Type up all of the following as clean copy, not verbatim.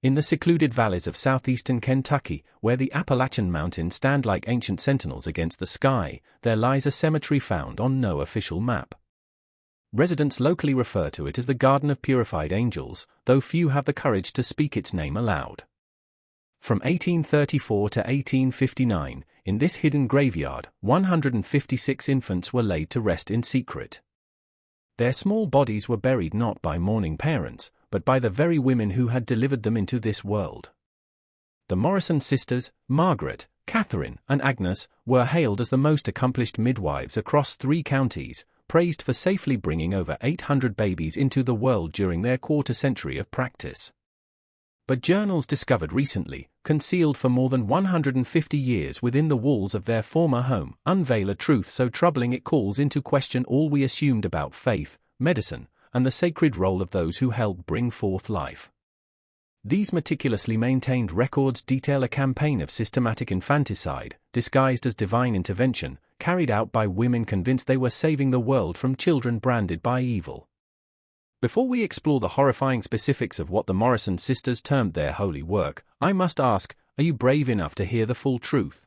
In the secluded valleys of southeastern Kentucky, where the Appalachian Mountains stand like ancient sentinels against the sky, there lies a cemetery found on no official map. Residents locally refer to it as the Garden of Purified Angels, though few have the courage to speak its name aloud. From 1834 to 1859, in this hidden graveyard, 156 infants were laid to rest in secret. Their small bodies were buried not by mourning parents, but by the very women who had delivered them into this world. The Morrison sisters, Margaret, Catherine, and Agnes, were hailed as the most accomplished midwives across 3 counties, praised for safely bringing over 800 babies into the world during their quarter-century of practice. But journals discovered recently, concealed for more than 150 years within the walls of their former home, unveil a truth so troubling it calls into question all we assumed about faith, medicine, and the sacred role of those who help bring forth life. These meticulously maintained records detail a campaign of systematic infanticide, disguised as divine intervention, carried out by women convinced they were saving the world from children branded by evil. Before we explore the horrifying specifics of what the Morrison sisters termed their holy work, I must ask, are you brave enough to hear the full truth?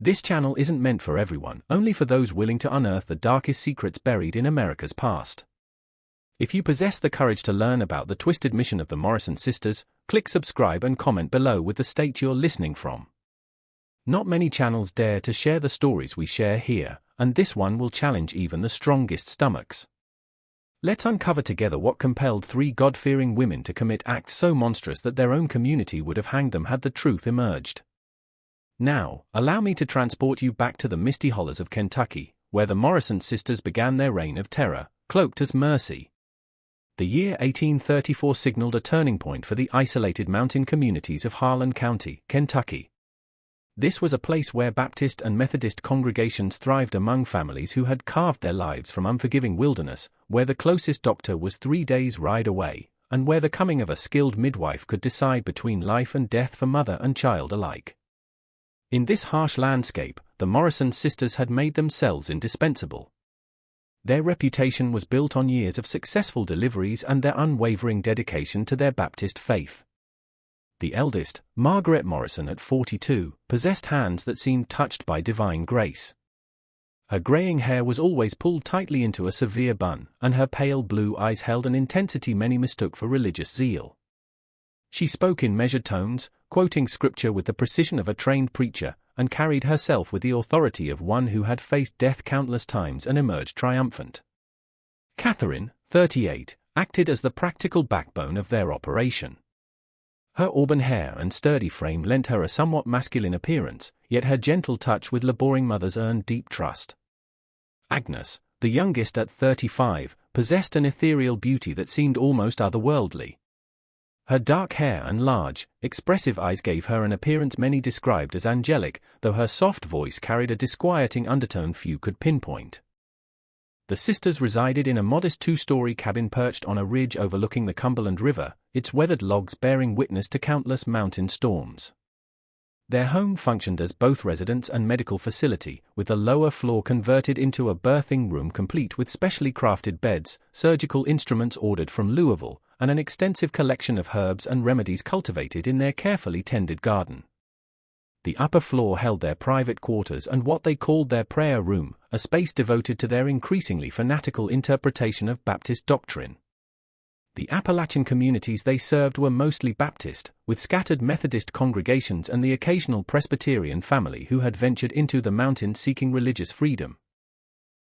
This channel isn't meant for everyone, only for those willing to unearth the darkest secrets buried in America's past. If you possess the courage to learn about the twisted mission of the Morrison sisters, click subscribe and comment below with the state you're listening from. Not many channels dare to share the stories we share here, and this one will challenge even the strongest stomachs. Let's uncover together what compelled 3 God-fearing women to commit acts so monstrous that their own community would have hanged them had the truth emerged. Now, allow me to transport you back to the misty hollows of Kentucky, where the Morrison sisters began their reign of terror, cloaked as mercy. The year 1834 signaled a turning point for the isolated mountain communities of Harlan County, Kentucky. This was a place where Baptist and Methodist congregations thrived among families who had carved their lives from unforgiving wilderness, where the closest doctor was 3 days' ride away, and where the coming of a skilled midwife could decide between life and death for mother and child alike. In this harsh landscape, the Morrison sisters had made themselves indispensable. Their reputation was built on years of successful deliveries and their unwavering dedication to their Baptist faith. The eldest, Margaret Morrison at 42, possessed hands that seemed touched by divine grace. Her graying hair was always pulled tightly into a severe bun, and her pale blue eyes held an intensity many mistook for religious zeal. She spoke in measured tones, quoting scripture with the precision of a trained preacher, and carried herself with the authority of one who had faced death countless times and emerged triumphant. Catherine, 38, acted as the practical backbone of their operation. Her auburn hair and sturdy frame lent her a somewhat masculine appearance, yet her gentle touch with laboring mothers earned deep trust. Agnes, the youngest at 35, possessed an ethereal beauty that seemed almost otherworldly. Her dark hair and large, expressive eyes gave her an appearance many described as angelic, though her soft voice carried a disquieting undertone few could pinpoint. The sisters resided in a modest 2-story cabin perched on a ridge overlooking the Cumberland River, its weathered logs bearing witness to countless mountain storms. Their home functioned as both residence and medical facility, with the lower floor converted into a birthing room complete with specially crafted beds, surgical instruments ordered from Louisville, and an extensive collection of herbs and remedies cultivated in their carefully tended garden. The upper floor held their private quarters and what they called their prayer room, a space devoted to their increasingly fanatical interpretation of Baptist doctrine. The Appalachian communities they served were mostly Baptist, with scattered Methodist congregations and the occasional Presbyterian family who had ventured into the mountains seeking religious freedom.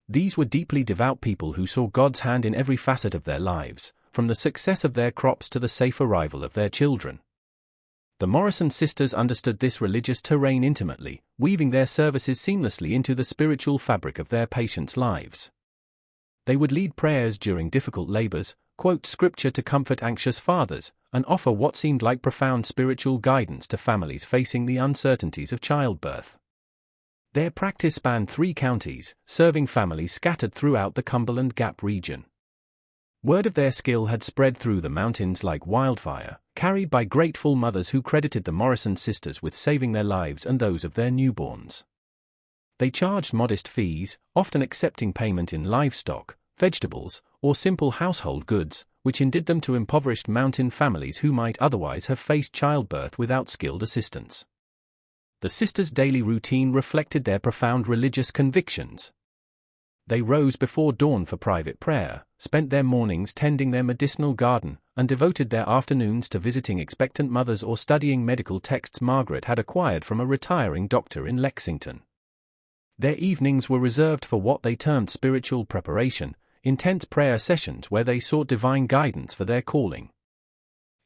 These were deeply devout people who saw God's hand in every facet of their lives, from the success of their crops to the safe arrival of their children. The Morrison sisters understood this religious terrain intimately, weaving their services seamlessly into the spiritual fabric of their patients' lives. They would lead prayers during difficult labors, quote scripture to comfort anxious fathers, and offer what seemed like profound spiritual guidance to families facing the uncertainties of childbirth. Their practice spanned 3 counties, serving families scattered throughout the Cumberland Gap region. Word of their skill had spread through the mountains like wildfire, carried by grateful mothers who credited the Morrison sisters with saving their lives and those of their newborns. They charged modest fees, often accepting payment in livestock, vegetables, or simple household goods, which endeared them to impoverished mountain families who might otherwise have faced childbirth without skilled assistance. The sisters' daily routine reflected their profound religious convictions. They rose before dawn for private prayer, spent their mornings tending their medicinal garden, and devoted their afternoons to visiting expectant mothers or studying medical texts Margaret had acquired from a retiring doctor in Lexington. Their evenings were reserved for what they termed spiritual preparation, intense prayer sessions where they sought divine guidance for their calling.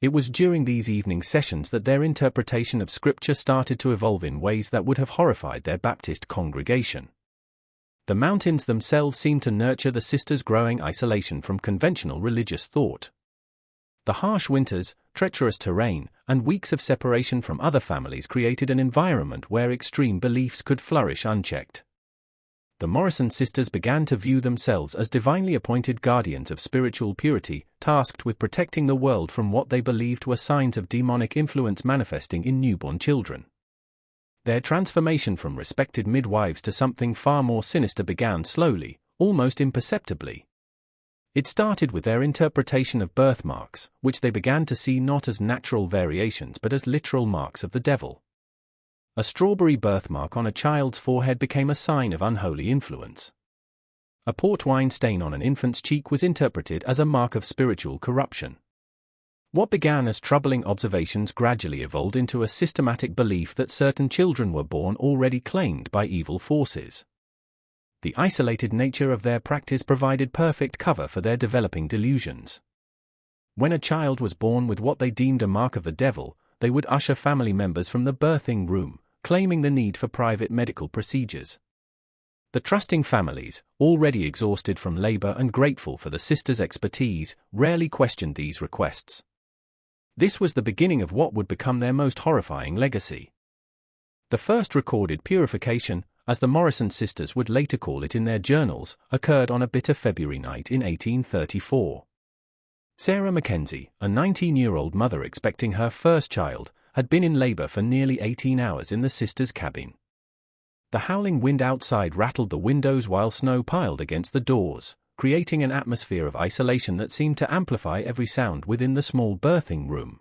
It was during these evening sessions that their interpretation of Scripture started to evolve in ways that would have horrified their Baptist congregation. The mountains themselves seemed to nurture the sisters' growing isolation from conventional religious thought. The harsh winters, treacherous terrain, and weeks of separation from other families created an environment where extreme beliefs could flourish unchecked. The Morrison sisters began to view themselves as divinely appointed guardians of spiritual purity, tasked with protecting the world from what they believed were signs of demonic influence manifesting in newborn children. Their transformation from respected midwives to something far more sinister began slowly, almost imperceptibly. It started with their interpretation of birthmarks, which they began to see not as natural variations but as literal marks of the devil. A strawberry birthmark on a child's forehead became a sign of unholy influence. A port wine stain on an infant's cheek was interpreted as a mark of spiritual corruption. What began as troubling observations gradually evolved into a systematic belief that certain children were born already claimed by evil forces. The isolated nature of their practice provided perfect cover for their developing delusions. When a child was born with what they deemed a mark of the devil, they would usher family members from the birthing room, claiming the need for private medical procedures. The trusting families, already exhausted from labor and grateful for the sisters' expertise, rarely questioned these requests. This was the beginning of what would become their most horrifying legacy. The first recorded purification, as the Morrison sisters would later call it in their journals, occurred on a bitter February night in 1834. Sarah Mackenzie, a 19-year-old mother expecting her first child, had been in labor for nearly 18 hours in the sisters' cabin. The howling wind outside rattled the windows while snow piled against the doors, creating an atmosphere of isolation that seemed to amplify every sound within the small birthing room.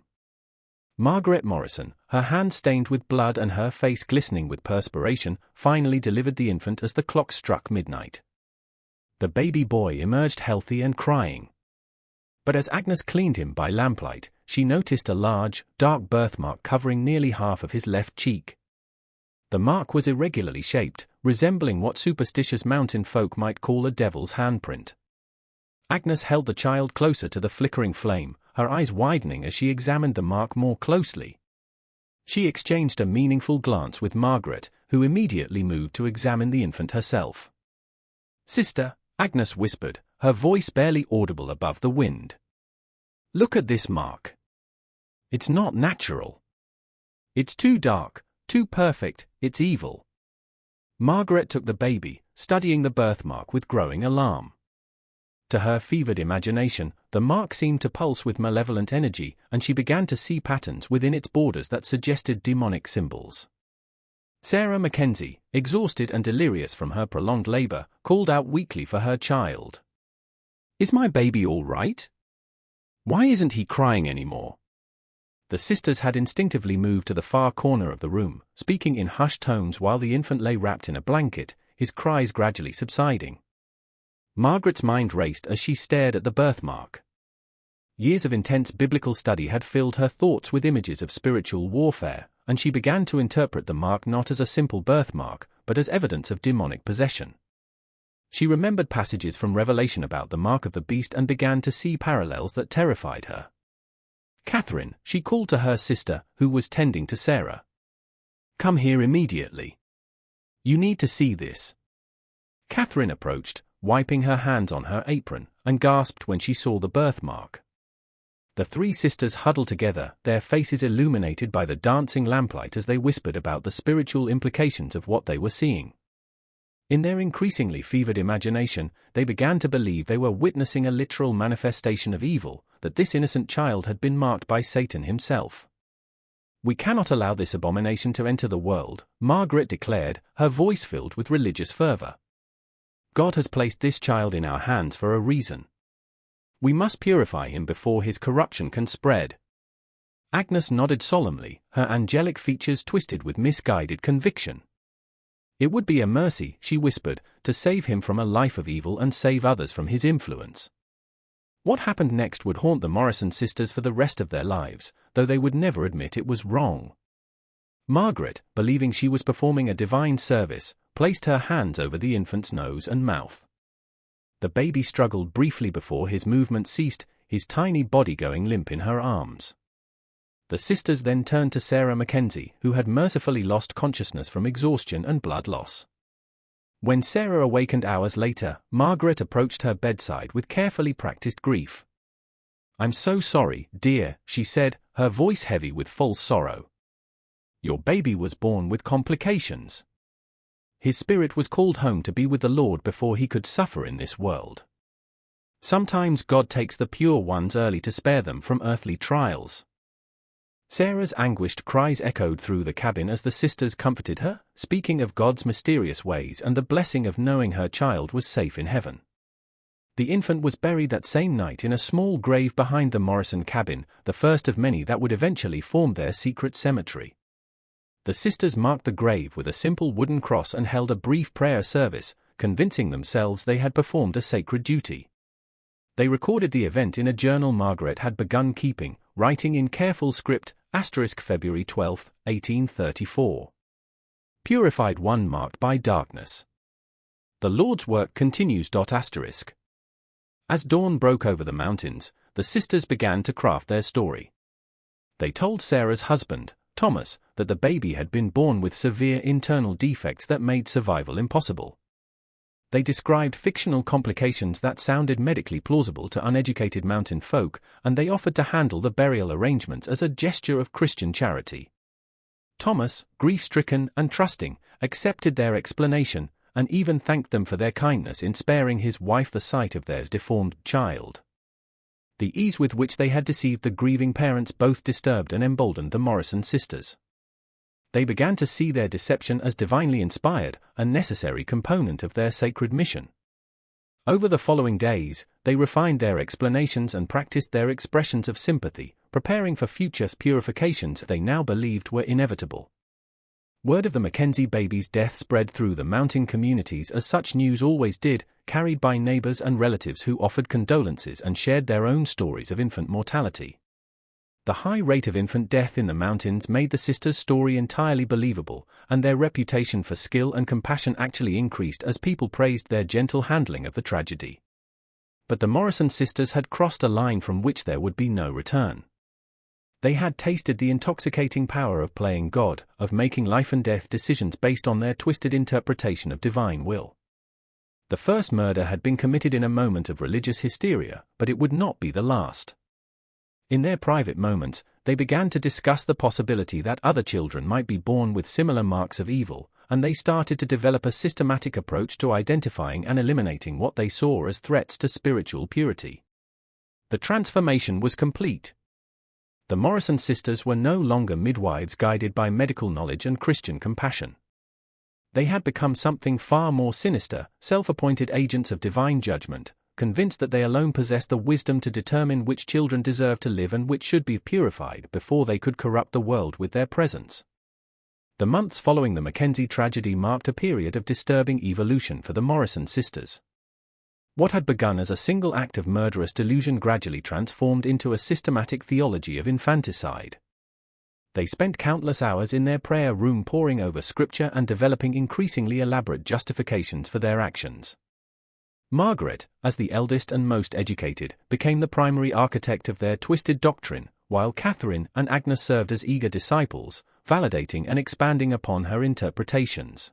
Margaret Morrison, her hands stained with blood and her face glistening with perspiration, finally delivered the infant as the clock struck midnight. The baby boy emerged healthy and crying. But as Agnes cleaned him by lamplight, she noticed a large, dark birthmark covering nearly half of his left cheek. The mark was irregularly shaped, resembling what superstitious mountain folk might call a devil's handprint. Agnes held the child closer to the flickering flame, her eyes widening as she examined the mark more closely. She exchanged a meaningful glance with Margaret, who immediately moved to examine the infant herself. "Sister," Agnes whispered, her voice barely audible above the wind. "Look at this mark. It's not natural. It's too dark, too perfect, it's evil." Margaret took the baby, studying the birthmark with growing alarm. To her fevered imagination, the mark seemed to pulse with malevolent energy, and she began to see patterns within its borders that suggested demonic symbols. Sarah Mackenzie, exhausted and delirious from her prolonged labor, called out weakly for her child. "Is my baby all right? Why isn't he crying anymore?" The sisters had instinctively moved to the far corner of the room, speaking in hushed tones while the infant lay wrapped in a blanket, his cries gradually subsiding. Margaret's mind raced as she stared at the birthmark. Years of intense biblical study had filled her thoughts with images of spiritual warfare, and she began to interpret the mark not as a simple birthmark, but as evidence of demonic possession. She remembered passages from Revelation about the mark of the beast and began to see parallels that terrified her. "Catherine," she called to her sister, who was tending to Sarah. "Come here immediately. You need to see this." Catherine approached, wiping her hands on her apron, and gasped when she saw the birthmark. The three sisters huddled together, their faces illuminated by the dancing lamplight as they whispered about the spiritual implications of what they were seeing. In their increasingly fevered imagination, they began to believe they were witnessing a literal manifestation of evil, that this innocent child had been marked by Satan himself. "We cannot allow this abomination to enter the world," Margaret declared, her voice filled with religious fervor. "God has placed this child in our hands for a reason. We must purify him before his corruption can spread. Agnes nodded solemnly, her angelic features twisted with misguided conviction. It would be a mercy, she whispered, to save him from a life of evil and save others from his influence. What happened next would haunt the Morrison sisters for the rest of their lives, though they would never admit it was wrong. Margaret, believing she was performing a divine service, placed her hands over the infant's nose and mouth. The baby struggled briefly before his movement ceased, his tiny body going limp in her arms. The sisters then turned to Sarah Mackenzie, who had mercifully lost consciousness from exhaustion and blood loss. When Sarah awakened hours later, Margaret approached her bedside with carefully practiced grief. "I'm so sorry, dear," she said, her voice heavy with false sorrow. "Your baby was born with complications. His spirit was called home to be with the Lord before he could suffer in this world. Sometimes God takes the pure ones early to spare them from earthly trials." Sarah's anguished cries echoed through the cabin as the sisters comforted her, speaking of God's mysterious ways and the blessing of knowing her child was safe in heaven. The infant was buried that same night in a small grave behind the Morrison cabin, the first of many that would eventually form their secret cemetery. The sisters marked the grave with a simple wooden cross and held a brief prayer service, convincing themselves they had performed a sacred duty. They recorded the event in a journal Margaret had begun keeping, writing in careful script, February 12, 1834. Purified one marked by darkness. The Lord's work continues. As dawn broke over the mountains, the sisters began to craft their story. They told Sarah's husband, Thomas, that the baby had been born with severe internal defects that made survival impossible. They described fictional complications that sounded medically plausible to uneducated mountain folk, and they offered to handle the burial arrangements as a gesture of Christian charity. Thomas, grief-stricken and trusting, accepted their explanation, and even thanked them for their kindness in sparing his wife the sight of their deformed child. The ease with which they had deceived the grieving parents both disturbed and emboldened the Morrison sisters. They began to see their deception as divinely inspired, a necessary component of their sacred mission. Over the following days, they refined their explanations and practiced their expressions of sympathy, preparing for future purifications they now believed were inevitable. Word of the Mackenzie baby's death spread through the mountain communities as such news always did, carried by neighbors and relatives who offered condolences and shared their own stories of infant mortality. The high rate of infant death in the mountains made the sisters' story entirely believable, and their reputation for skill and compassion actually increased as people praised their gentle handling of the tragedy. But the Morrison sisters had crossed a line from which there would be no return. They had tasted the intoxicating power of playing God, of making life and death decisions based on their twisted interpretation of divine will. The first murder had been committed in a moment of religious hysteria, but it would not be the last. In their private moments, they began to discuss the possibility that other children might be born with similar marks of evil, and they started to develop a systematic approach to identifying and eliminating what they saw as threats to spiritual purity. The transformation was complete. The Morrison sisters were no longer midwives guided by medical knowledge and Christian compassion. They had become something far more sinister, self-appointed agents of divine judgment, convinced that they alone possessed the wisdom to determine which children deserved to live and which should be purified before they could corrupt the world with their presence. The months following the Mackenzie tragedy marked a period of disturbing evolution for the Morrison sisters. What had begun as a single act of murderous delusion gradually transformed into a systematic theology of infanticide. They spent countless hours in their prayer room poring over scripture and developing increasingly elaborate justifications for their actions. Margaret, as the eldest and most educated, became the primary architect of their twisted doctrine, while Catherine and Agnes served as eager disciples, validating and expanding upon her interpretations.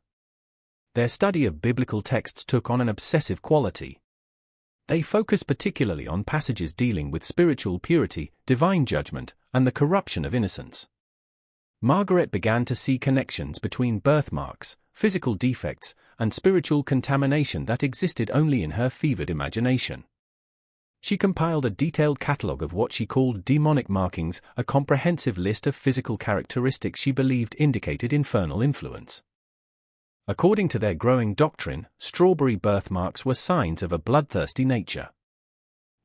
Their study of biblical texts took on an obsessive quality. They focused particularly on passages dealing with spiritual purity, divine judgment, and the corruption of innocence. Margaret began to see connections between birthmarks, physical defects, and spiritual contamination that existed only in her fevered imagination. She compiled a detailed catalogue of what she called demonic markings, a comprehensive list of physical characteristics she believed indicated infernal influence. According to their growing doctrine, strawberry birthmarks were signs of a bloodthirsty nature.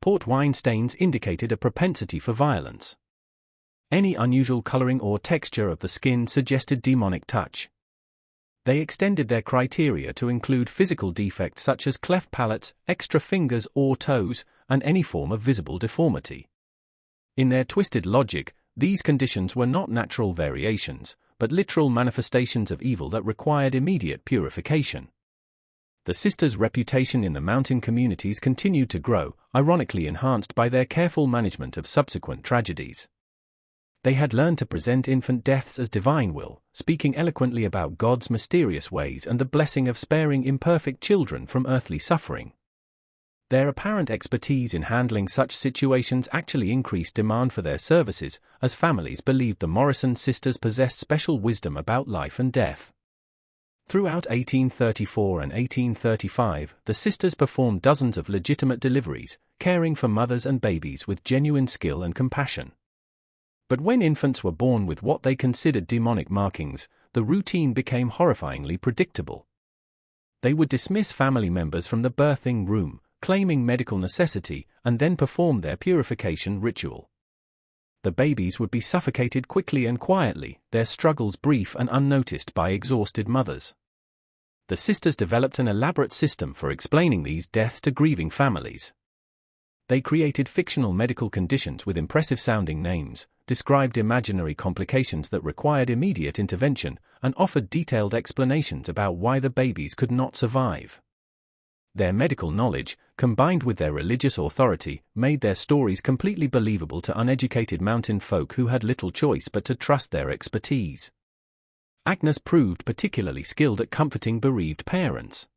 Port wine stains indicated a propensity for violence. Any unusual coloring or texture of the skin suggested demonic touch. They extended their criteria to include physical defects such as cleft palates, extra fingers or toes, and any form of visible deformity. In their twisted logic, these conditions were not natural variations, but literal manifestations of evil that required immediate purification. The sisters' reputation in the mountain communities continued to grow, ironically enhanced by their careful management of subsequent tragedies. They had learned to present infant deaths as divine will, speaking eloquently about God's mysterious ways and the blessing of sparing imperfect children from earthly suffering. Their apparent expertise in handling such situations actually increased demand for their services, as families believed the Morrison sisters possessed special wisdom about life and death. Throughout 1834 and 1835, the sisters performed dozens of legitimate deliveries, caring for mothers and babies with genuine skill and compassion. But when infants were born with what they considered demonic markings, the routine became horrifyingly predictable. They would dismiss family members from the birthing room, claiming medical necessity, and then perform their purification ritual. The babies would be suffocated quickly and quietly, their struggles brief and unnoticed by exhausted mothers. The sisters developed an elaborate system for explaining these deaths to grieving families. They created fictional medical conditions with impressive-sounding names, described imaginary complications that required immediate intervention, and offered detailed explanations about why the babies could not survive. Their medical knowledge, combined with their religious authority, made their stories completely believable to uneducated mountain folk who had little choice but to trust their expertise. Agnes proved particularly skilled at comforting bereaved parents.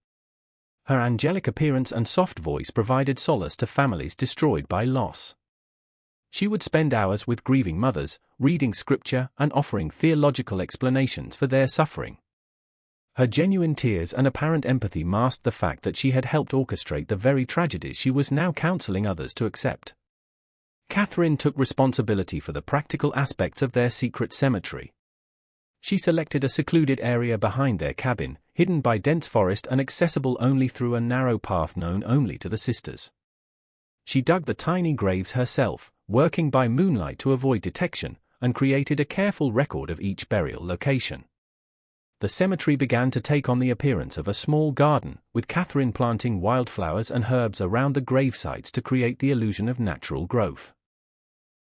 Her angelic appearance and soft voice provided solace to families destroyed by loss. She would spend hours with grieving mothers, reading scripture and offering theological explanations for their suffering. Her genuine tears and apparent empathy masked the fact that she had helped orchestrate the very tragedies she was now counseling others to accept. Catherine took responsibility for the practical aspects of their secret cemetery. She selected a secluded area behind their cabin, hidden by dense forest and accessible only through a narrow path known only to the sisters. She dug the tiny graves herself, working by moonlight to avoid detection, and created a careful record of each burial location. The cemetery began to take on the appearance of a small garden, with Catherine planting wildflowers and herbs around the gravesites to create the illusion of natural growth.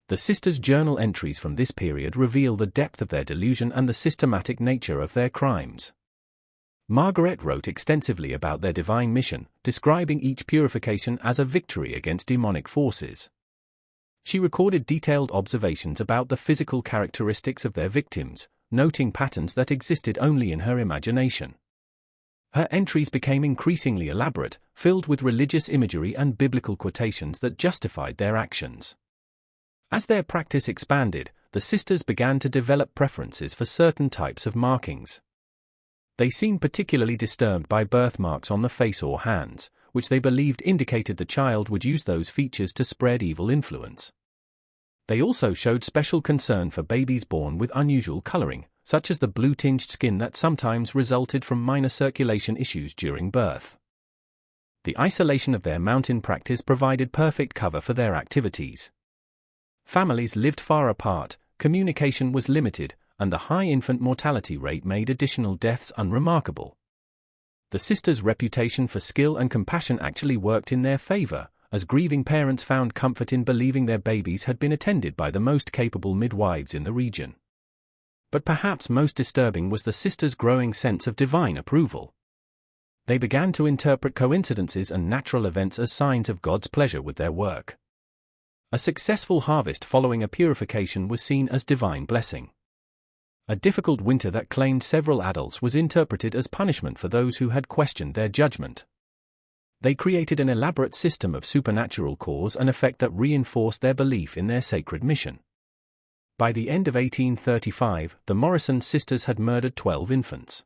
The sisters' journal entries from this period reveal the depth of their delusion and the systematic nature of their crimes. Margaret wrote extensively about their divine mission, describing each purification as a victory against demonic forces. She recorded detailed observations about the physical characteristics of their victims, noting patterns that existed only in her imagination. Her entries became increasingly elaborate, filled with religious imagery and biblical quotations that justified their actions. As their practice expanded, the sisters began to develop preferences for certain types of markings. They seemed particularly disturbed by birthmarks on the face or hands, which they believed indicated the child would use those features to spread evil influence. They also showed special concern for babies born with unusual coloring, such as the blue-tinged skin that sometimes resulted from minor circulation issues during birth. The isolation of their mountain practice provided perfect cover for their activities. Families lived far apart, communication was limited, and the high infant mortality rate made additional deaths unremarkable. The sisters' reputation for skill and compassion actually worked in their favor, as grieving parents found comfort in believing their babies had been attended by the most capable midwives in the region. But perhaps most disturbing was the sisters' growing sense of divine approval. They began to interpret coincidences and natural events as signs of God's pleasure with their work. A successful harvest following a purification was seen as divine blessing. A difficult winter that claimed several adults was interpreted as punishment for those who had questioned their judgment. They created an elaborate system of supernatural cause and effect that reinforced their belief in their sacred mission. By the end of 1835, the Morrison sisters had murdered 12 infants.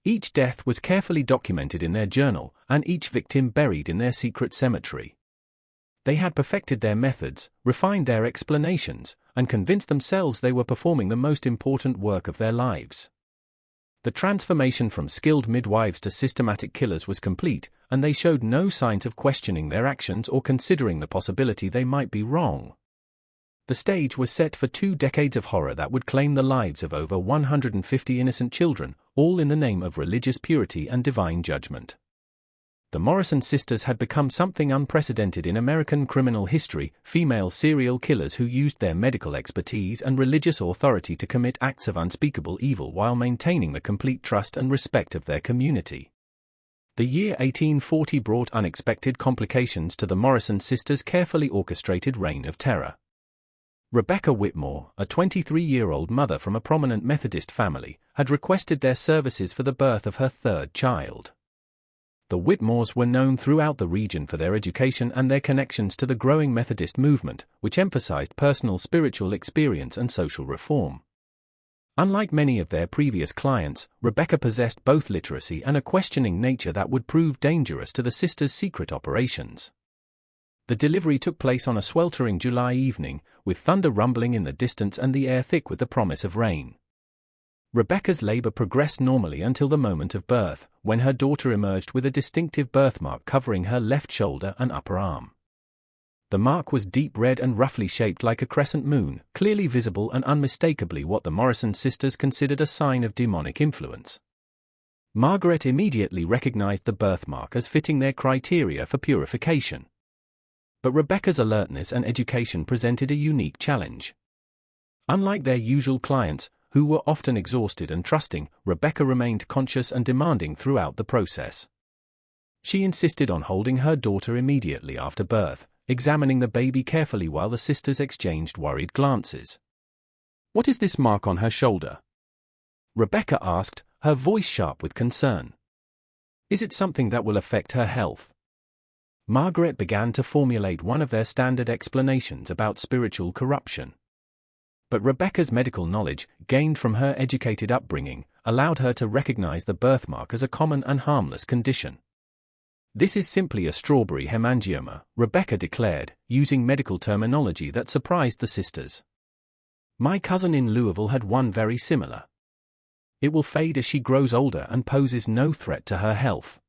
Each death was carefully documented in their journal, and each victim buried in their secret cemetery. They had perfected their methods, refined their explanations, and convinced themselves they were performing the most important work of their lives. The transformation from skilled midwives to systematic killers was complete, and they showed no signs of questioning their actions or considering the possibility they might be wrong. The stage was set for 2 decades of horror that would claim the lives of over 150 innocent children, all in the name of religious purity and divine judgment. The Morrison Sisters had become something unprecedented in American criminal history, female serial killers who used their medical expertise and religious authority to commit acts of unspeakable evil while maintaining the complete trust and respect of their community. The year 1840 brought unexpected complications to the Morrison Sisters' carefully orchestrated reign of terror. Rebecca Whitmore, a 23-year-old mother from a prominent Methodist family, had requested their services for the birth of her 3rd child. The Whitmores were known throughout the region for their education and their connections to the growing Methodist movement, which emphasized personal spiritual experience and social reform. Unlike many of their previous clients, Rebecca possessed both literacy and a questioning nature that would prove dangerous to the sisters' secret operations. The delivery took place on a sweltering July evening, with thunder rumbling in the distance and the air thick with the promise of rain. Rebecca's labor progressed normally until the moment of birth, when her daughter emerged with a distinctive birthmark covering her left shoulder and upper arm. The mark was deep red and roughly shaped like a crescent moon, clearly visible and unmistakably what the Morrison sisters considered a sign of demonic influence. Margaret immediately recognized the birthmark as fitting their criteria for purification. But Rebecca's alertness and education presented a unique challenge. Unlike their usual clients, who were often exhausted and trusting, Rebecca remained conscious and demanding throughout the process. She insisted on holding her daughter immediately after birth, examining the baby carefully while the sisters exchanged worried glances. "What is this mark on her shoulder?" Rebecca asked, her voice sharp with concern. "Is it something that will affect her health?" Margaret began to formulate one of their standard explanations about spiritual corruption. But Rebecca's medical knowledge, gained from her educated upbringing, allowed her to recognize the birthmark as a common and harmless condition. "This is simply a strawberry hemangioma," Rebecca declared, using medical terminology that surprised the sisters. "My cousin in Louisville had one very similar. It will fade as she grows older and poses no threat to her health."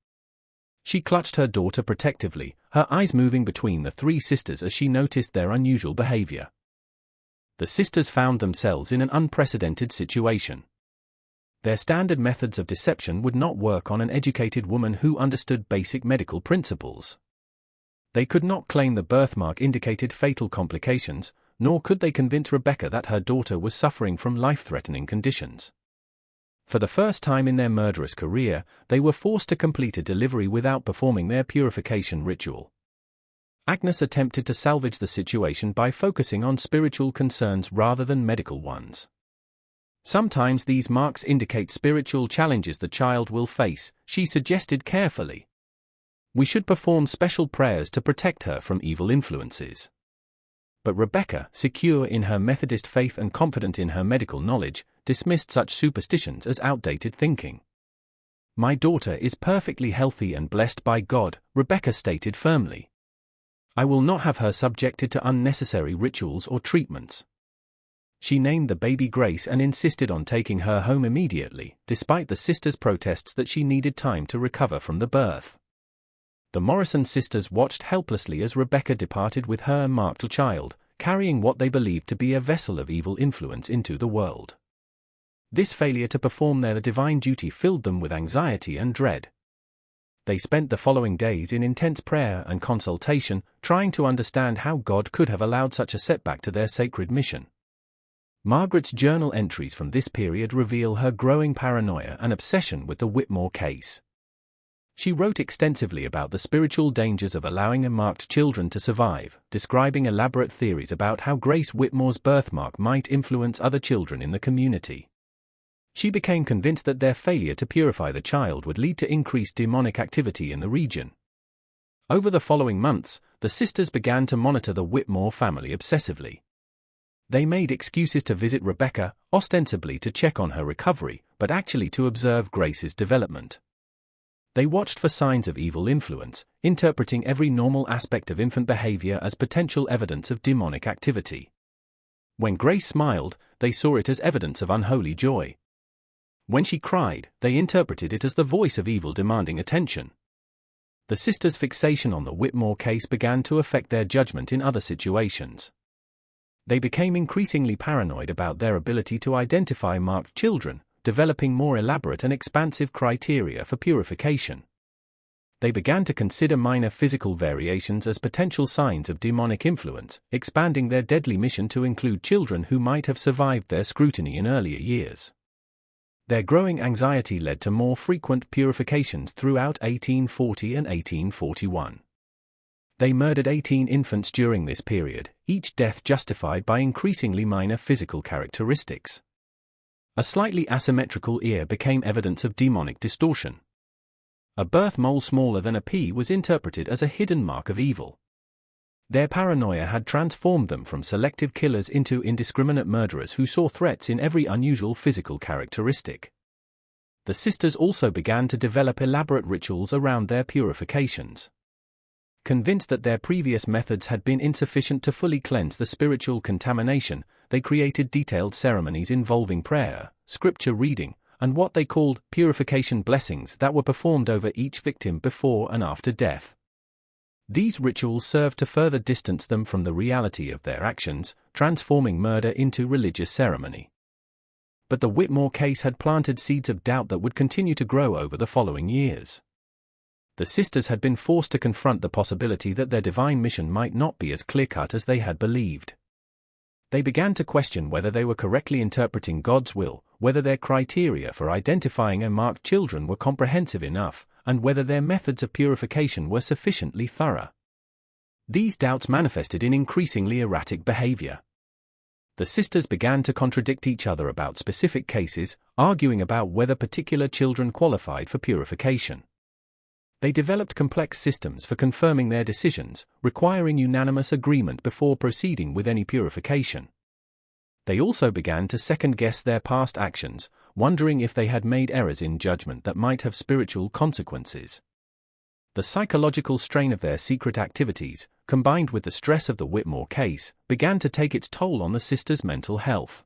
She clutched her daughter protectively, her eyes moving between the 3 sisters as she noticed their unusual behavior. The sisters found themselves in an unprecedented situation. Their standard methods of deception would not work on an educated woman who understood basic medical principles. They could not claim the birthmark indicated fatal complications, nor could they convince Rebecca that her daughter was suffering from life-threatening conditions. For the first time in their murderous career, they were forced to complete a delivery without performing their purification ritual. Agnes attempted to salvage the situation by focusing on spiritual concerns rather than medical ones. "Sometimes these marks indicate spiritual challenges the child will face," she suggested carefully. "We should perform special prayers to protect her from evil influences." But Rebecca, secure in her Methodist faith and confident in her medical knowledge, dismissed such superstitions as outdated thinking. "My daughter is perfectly healthy and blessed by God," Rebecca stated firmly. "I will not have her subjected to unnecessary rituals or treatments." She named the baby Grace and insisted on taking her home immediately, despite the sisters' protests that she needed time to recover from the birth. The Morrison sisters watched helplessly as Rebecca departed with her unmarked child, carrying what they believed to be a vessel of evil influence into the world. This failure to perform their divine duty filled them with anxiety and dread. They spent the following days in intense prayer and consultation, trying to understand how God could have allowed such a setback to their sacred mission. Margaret's journal entries from this period reveal her growing paranoia and obsession with the Whitmore case. She wrote extensively about the spiritual dangers of allowing unmarked children to survive, describing elaborate theories about how Grace Whitmore's birthmark might influence other children in the community. She became convinced that their failure to purify the child would lead to increased demonic activity in the region. Over the following months, the sisters began to monitor the Whitmore family obsessively. They made excuses to visit Rebecca, ostensibly to check on her recovery, but actually to observe Grace's development. They watched for signs of evil influence, interpreting every normal aspect of infant behavior as potential evidence of demonic activity. When Grace smiled, they saw it as evidence of unholy joy. When she cried, they interpreted it as the voice of evil demanding attention. The sisters' fixation on the Whitmore case began to affect their judgment in other situations. They became increasingly paranoid about their ability to identify marked children, developing more elaborate and expansive criteria for purification. They began to consider minor physical variations as potential signs of demonic influence, expanding their deadly mission to include children who might have survived their scrutiny in earlier years. Their growing anxiety led to more frequent purifications throughout 1840 and 1841. They murdered 18 infants during this period, each death justified by increasingly minor physical characteristics. A slightly asymmetrical ear became evidence of demonic distortion. A birth mole smaller than a pea was interpreted as a hidden mark of evil. Their paranoia had transformed them from selective killers into indiscriminate murderers who saw threats in every unusual physical characteristic. The sisters also began to develop elaborate rituals around their purifications. Convinced that their previous methods had been insufficient to fully cleanse the spiritual contamination, they created detailed ceremonies involving prayer, scripture reading, and what they called purification blessings that were performed over each victim before and after death. These rituals served to further distance them from the reality of their actions, transforming murder into religious ceremony. But the Whitmore case had planted seeds of doubt that would continue to grow over the following years. The sisters had been forced to confront the possibility that their divine mission might not be as clear-cut as they had believed. They began to question whether they were correctly interpreting God's will, whether their criteria for identifying and marked children were comprehensive enough, and whether their methods of purification were sufficiently thorough. These doubts manifested in increasingly erratic behavior. The sisters began to contradict each other about specific cases, arguing about whether particular children qualified for purification. They developed complex systems for confirming their decisions, requiring unanimous agreement before proceeding with any purification. They also began to second-guess their past actions, wondering if they had made errors in judgment that might have spiritual consequences. The psychological strain of their secret activities, combined with the stress of the Whitmore case, began to take its toll on the sisters' mental health.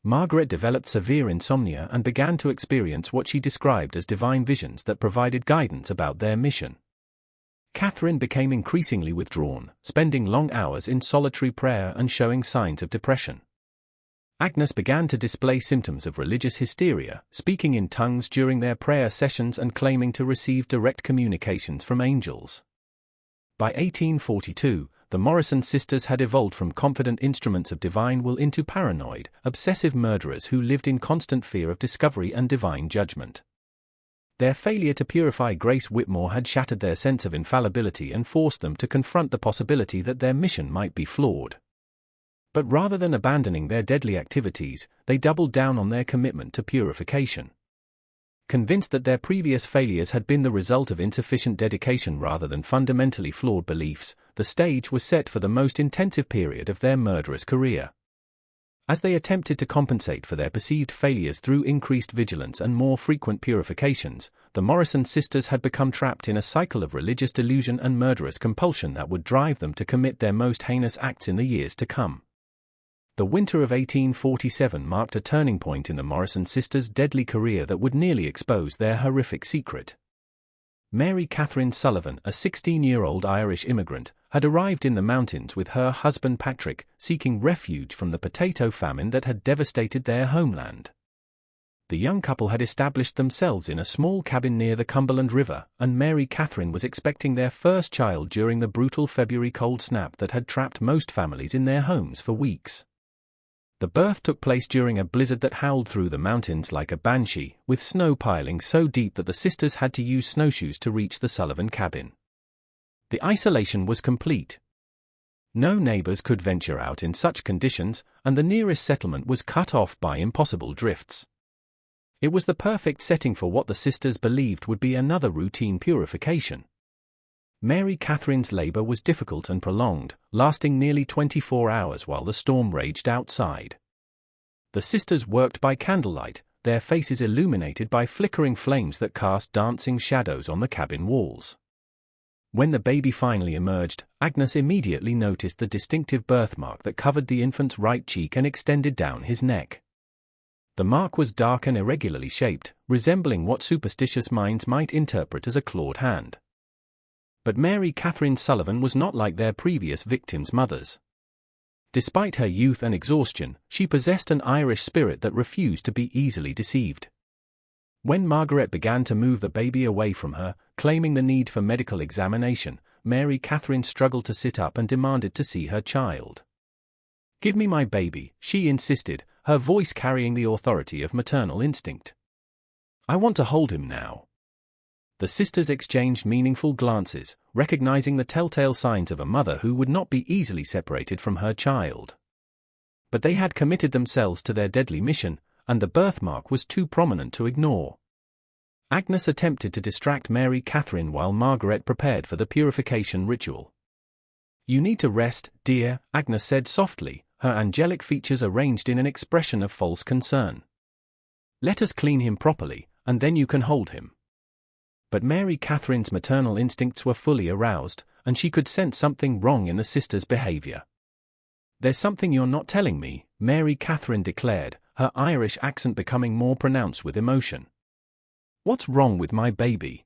Margaret developed severe insomnia and began to experience what she described as divine visions that provided guidance about their mission. Catherine became increasingly withdrawn, spending long hours in solitary prayer and showing signs of depression. Agnes began to display symptoms of religious hysteria, speaking in tongues during their prayer sessions and claiming to receive direct communications from angels. By 1842, the Morrison sisters had evolved from confident instruments of divine will into paranoid, obsessive murderers who lived in constant fear of discovery and divine judgment. Their failure to purify Grace Whitmore had shattered their sense of infallibility and forced them to confront the possibility that their mission might be flawed. But rather than abandoning their deadly activities, they doubled down on their commitment to purification. Convinced that their previous failures had been the result of insufficient dedication rather than fundamentally flawed beliefs, the stage was set for the most intensive period of their murderous career. As they attempted to compensate for their perceived failures through increased vigilance and more frequent purifications, the Morrison sisters had become trapped in a cycle of religious delusion and murderous compulsion that would drive them to commit their most heinous acts in the years to come. The winter of 1847 marked a turning point in the Morrison sisters' deadly career that would nearly expose their horrific secret. Mary Catherine Sullivan, a 16-year-old Irish immigrant, had arrived in the mountains with her husband Patrick, seeking refuge from the potato famine that had devastated their homeland. The young couple had established themselves in a small cabin near the Cumberland River, and Mary Catherine was expecting their first child during the brutal February cold snap that had trapped most families in their homes for weeks. The birth took place during a blizzard that howled through the mountains like a banshee, with snow piling so deep that the sisters had to use snowshoes to reach the Sullivan cabin. The isolation was complete. No neighbors could venture out in such conditions, and the nearest settlement was cut off by impossible drifts. It was the perfect setting for what the sisters believed would be another routine purification. Mary Catherine's labor was difficult and prolonged, lasting nearly 24 hours while the storm raged outside. The sisters worked by candlelight, their faces illuminated by flickering flames that cast dancing shadows on the cabin walls. When the baby finally emerged, Agnes immediately noticed the distinctive birthmark that covered the infant's right cheek and extended down his neck. The mark was dark and irregularly shaped, resembling what superstitious minds might interpret as a clawed hand. But Mary Catherine Sullivan was not like their previous victims' mothers. Despite her youth and exhaustion, she possessed an Irish spirit that refused to be easily deceived. When Margaret began to move the baby away from her, claiming the need for medical examination, Mary Catherine struggled to sit up and demanded to see her child. "Give me my baby," she insisted, her voice carrying the authority of maternal instinct. "I want to hold him now." The sisters exchanged meaningful glances, recognizing the telltale signs of a mother who would not be easily separated from her child. But they had committed themselves to their deadly mission, and the birthmark was too prominent to ignore. Agnes attempted to distract Mary Catherine while Margaret prepared for the purification ritual. "You need to rest, dear," Agnes said softly, her angelic features arranged in an expression of false concern. "Let us clean him properly, and then you can hold him." But Mary Catherine's maternal instincts were fully aroused, and she could sense something wrong in the sisters' behavior. "There's something you're not telling me," Mary Catherine declared, her Irish accent becoming more pronounced with emotion. "What's wrong with my baby?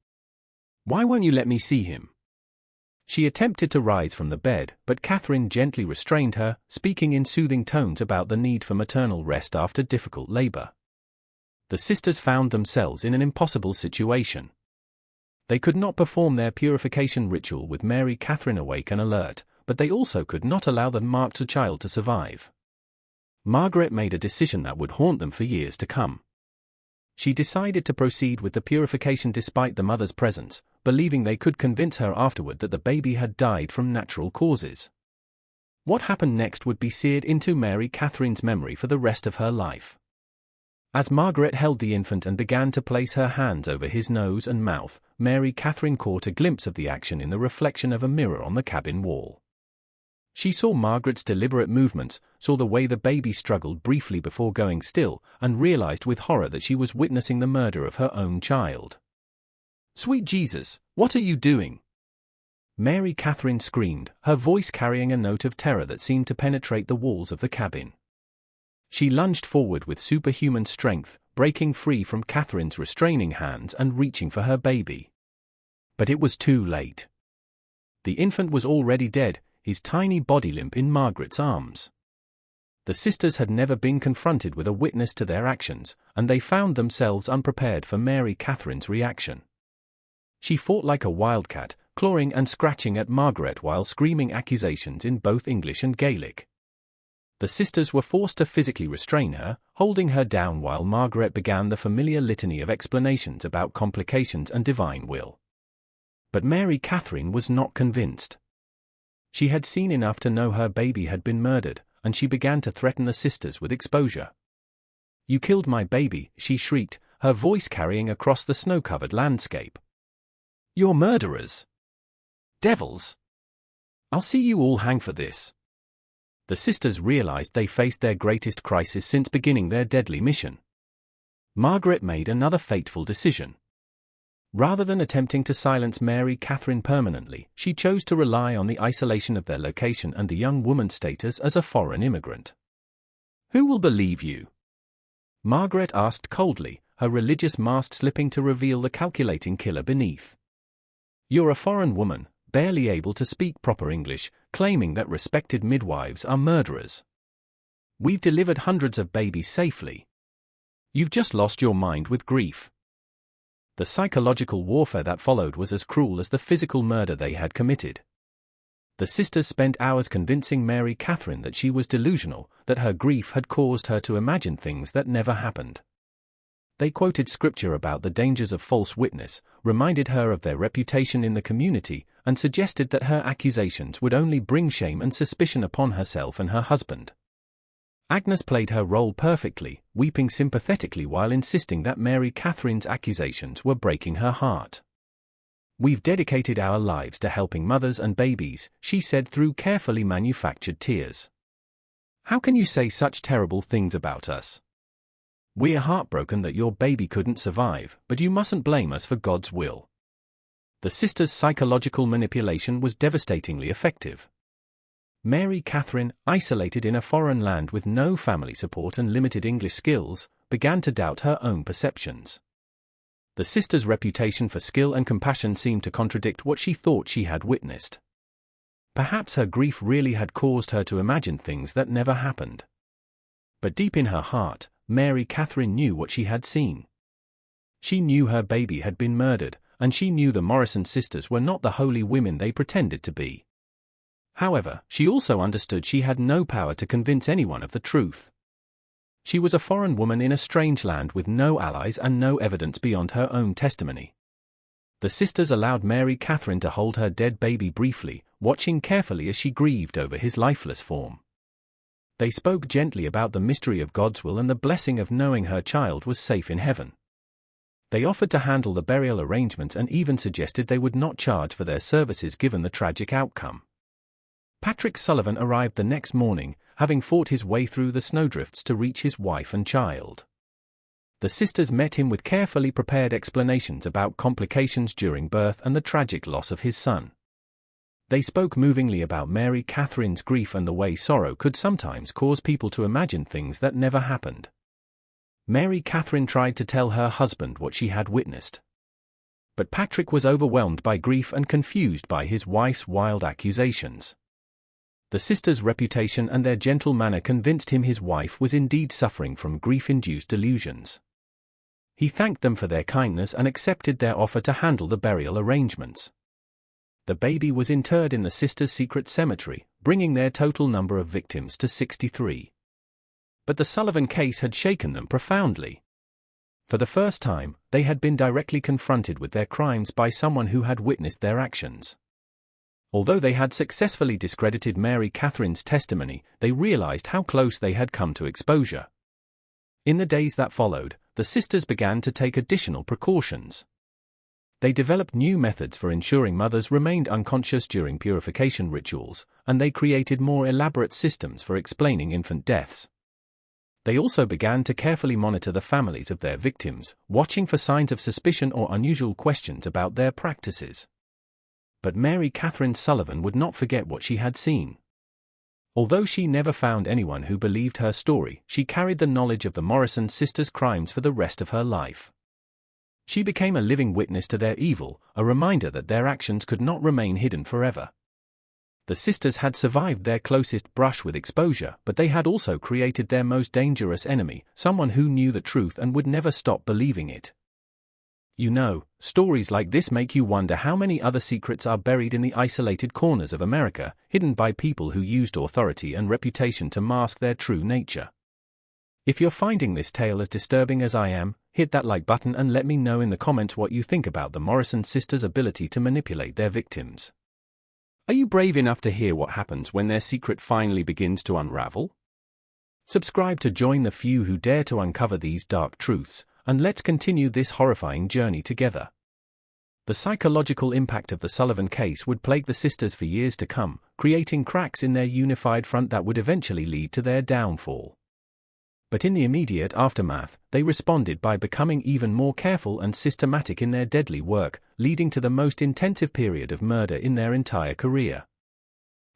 Why won't you let me see him?" She attempted to rise from the bed, but Catherine gently restrained her, speaking in soothing tones about the need for maternal rest after difficult labor. The sisters found themselves in an impossible situation. They could not perform their purification ritual with Mary Catherine awake and alert, but they also could not allow the marked child to survive. Margaret made a decision that would haunt them for years to come. She decided to proceed with the purification despite the mother's presence, believing they could convince her afterward that the baby had died from natural causes. What happened next would be seared into Mary Catherine's memory for the rest of her life. As Margaret held the infant and began to place her hands over his nose and mouth, Mary Catherine caught a glimpse of the action in the reflection of a mirror on the cabin wall. She saw Margaret's deliberate movements, saw the way the baby struggled briefly before going still, and realized with horror that she was witnessing the murder of her own child. "Sweet Jesus, what are you doing?" Mary Catherine screamed, her voice carrying a note of terror that seemed to penetrate the walls of the cabin. She lunged forward with superhuman strength, breaking free from Catherine's restraining hands and reaching for her baby. But it was too late. The infant was already dead, his tiny body limp in Margaret's arms. The sisters had never been confronted with a witness to their actions, and they found themselves unprepared for Mary Catherine's reaction. She fought like a wildcat, clawing and scratching at Margaret while screaming accusations in both English and Gaelic. The sisters were forced to physically restrain her, holding her down while Margaret began the familiar litany of explanations about complications and divine will. But Mary Catherine was not convinced. She had seen enough to know her baby had been murdered, and she began to threaten the sisters with exposure. "You killed my baby," she shrieked, her voice carrying across the snow-covered landscape. "You're murderers! Devils! I'll see you all hang for this." The sisters realized they faced their greatest crisis since beginning their deadly mission. Margaret made another fateful decision. Rather than attempting to silence Mary Catherine permanently, she chose to rely on the isolation of their location and the young woman's status as a foreign immigrant. "Who will believe you?" Margaret asked coldly, her religious mask slipping to reveal the calculating killer beneath. "You're a foreign woman, barely able to speak proper English, claiming that respected midwives are murderers. We've delivered hundreds of babies safely. You've just lost your mind with grief." The psychological warfare that followed was as cruel as the physical murder they had committed. The sisters spent hours convincing Mary Catherine that she was delusional, that her grief had caused her to imagine things that never happened. They quoted scripture about the dangers of false witness, reminded her of their reputation in the community, and suggested that her accusations would only bring shame and suspicion upon herself and her husband. Agnes played her role perfectly, weeping sympathetically while insisting that Mary Catherine's accusations were breaking her heart. "We've dedicated our lives to helping mothers and babies," she said through carefully manufactured tears. "How can you say such terrible things about us? We're heartbroken that your baby couldn't survive, but you mustn't blame us for God's will." The sisters' psychological manipulation was devastatingly effective. Mary Catherine, isolated in a foreign land with no family support and limited English skills, began to doubt her own perceptions. The sister's reputation for skill and compassion seemed to contradict what she thought she had witnessed. Perhaps her grief really had caused her to imagine things that never happened. But deep in her heart, Mary Catherine knew what she had seen. She knew her baby had been murdered, and she knew the Morrison sisters were not the holy women they pretended to be. However, she also understood she had no power to convince anyone of the truth. She was a foreign woman in a strange land with no allies and no evidence beyond her own testimony. The sisters allowed Mary Catherine to hold her dead baby briefly, watching carefully as she grieved over his lifeless form. They spoke gently about the mystery of God's will and the blessing of knowing her child was safe in heaven. They offered to handle the burial arrangements and even suggested they would not charge for their services given the tragic outcome. Patrick Sullivan arrived the next morning, having fought his way through the snowdrifts to reach his wife and child. The sisters met him with carefully prepared explanations about complications during birth and the tragic loss of his son. They spoke movingly about Mary Catherine's grief and the way sorrow could sometimes cause people to imagine things that never happened. Mary Catherine tried to tell her husband what she had witnessed. But Patrick was overwhelmed by grief and confused by his wife's wild accusations. The sisters' reputation and their gentle manner convinced him his wife was indeed suffering from grief-induced delusions. He thanked them for their kindness and accepted their offer to handle the burial arrangements. The baby was interred in the sisters' secret cemetery, bringing their total number of victims to 63. But the Sullivan case had shaken them profoundly. For the first time, they had been directly confronted with their crimes by someone who had witnessed their actions. Although they had successfully discredited Mary Catherine's testimony, they realized how close they had come to exposure. In the days that followed, the sisters began to take additional precautions. They developed new methods for ensuring mothers remained unconscious during purification rituals, and they created more elaborate systems for explaining infant deaths. They also began to carefully monitor the families of their victims, watching for signs of suspicion or unusual questions about their practices. But Mary Catherine Sullivan would not forget what she had seen. Although she never found anyone who believed her story, she carried the knowledge of the Morrison sisters' crimes for the rest of her life. She became a living witness to their evil, a reminder that their actions could not remain hidden forever. The sisters had survived their closest brush with exposure, but they had also created their most dangerous enemy, someone who knew the truth and would never stop believing it. You know, stories like this make you wonder how many other secrets are buried in the isolated corners of America, hidden by people who used authority and reputation to mask their true nature. If you're finding this tale as disturbing as I am, hit that like button and let me know in the comments what you think about the Morrison sisters' ability to manipulate their victims. Are you brave enough to hear what happens when their secret finally begins to unravel? Subscribe to join the few who dare to uncover these dark truths, and let's continue this horrifying journey together. The psychological impact of the Sullivan case would plague the sisters for years to come, creating cracks in their unified front that would eventually lead to their downfall. But in the immediate aftermath, they responded by becoming even more careful and systematic in their deadly work, leading to the most intensive period of murder in their entire career.